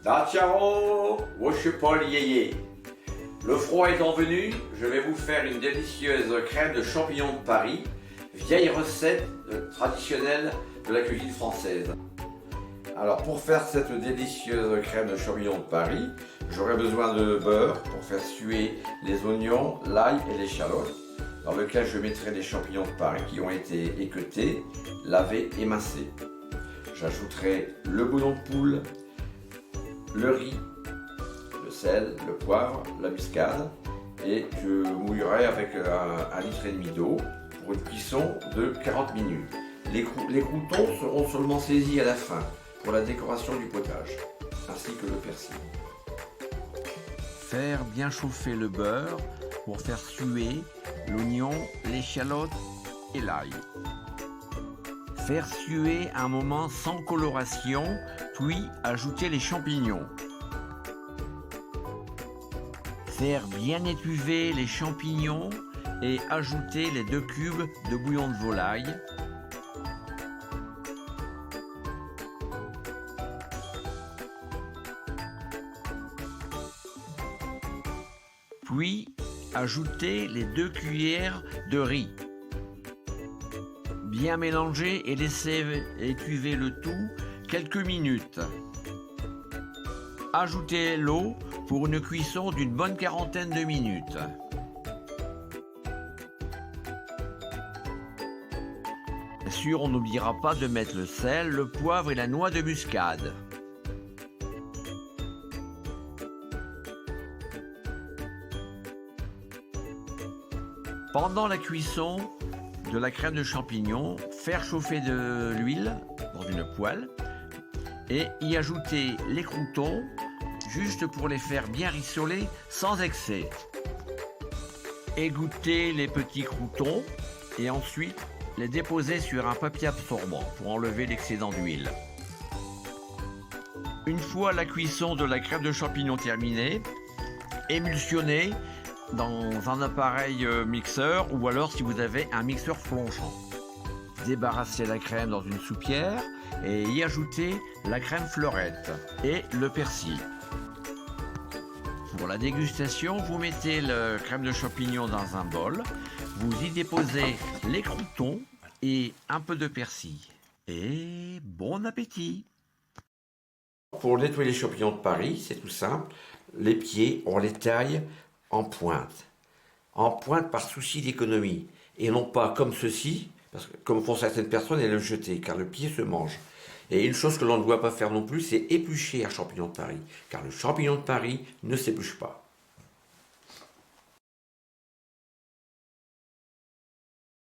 Da ciao, woche Paul yéyé. Le froid étant venu, je vais vous faire une délicieuse crème de champignons de Paris, vieille recette traditionnelle de la cuisine française. Alors pour faire cette délicieuse crème de champignons de Paris, j'aurai besoin de beurre pour faire suer les oignons, l'ail et l'échalote, dans lequel je mettrai les champignons de Paris qui ont été équeutés, lavés et mincés. J'ajouterai le bouillon de poule, le riz, le sel, le poivre, la muscade et je mouillerai avec un litre et demi d'eau pour une cuisson de 40 minutes. Les croûtons seront seulement saisis à la fin pour la décoration du potage, ainsi que le persil. Faire bien chauffer le beurre pour faire suer l'oignon, l'échalote et l'ail. Faire suer un moment sans coloration, puis ajouter les champignons. Faire bien étuver les champignons et ajouter les 2 cubes de bouillon de volaille. Puis ajouter les 2 cuillères de riz. Bien mélanger et laisser étuver le tout quelques minutes. Ajoutez l'eau pour une cuisson d'une bonne quarantaine de minutes. Bien sûr, on n'oubliera pas de mettre le sel, le poivre et la noix de muscade. Pendant la cuisson de la crème de champignons, faire chauffer de l'huile dans une poêle et y ajouter les croûtons juste pour les faire bien rissoler sans excès. Égoutter les petits croûtons et ensuite les déposer sur un papier absorbant pour enlever l'excédent d'huile. Une fois la cuisson de la crème de champignons terminée, émulsionnez dans un appareil mixeur ou alors si vous avez un mixeur plongeant. Débarrassez la crème dans une soupière et y ajoutez la crème fleurette et le persil. Pour la dégustation, vous mettez la crème de champignons dans un bol, vous y déposez les croûtons et un peu de persil. Et bon appétit! Pour nettoyer les champignons de Paris, c'est tout simple. Les pieds, on les taille en pointe. En pointe par souci d'économie. Et non pas comme ceci, parce que comme font certaines personnes, et le jeter, car le pied se mange. Et une chose que l'on ne doit pas faire non plus, c'est éplucher un champignon de Paris, car le champignon de Paris ne s'épluche pas.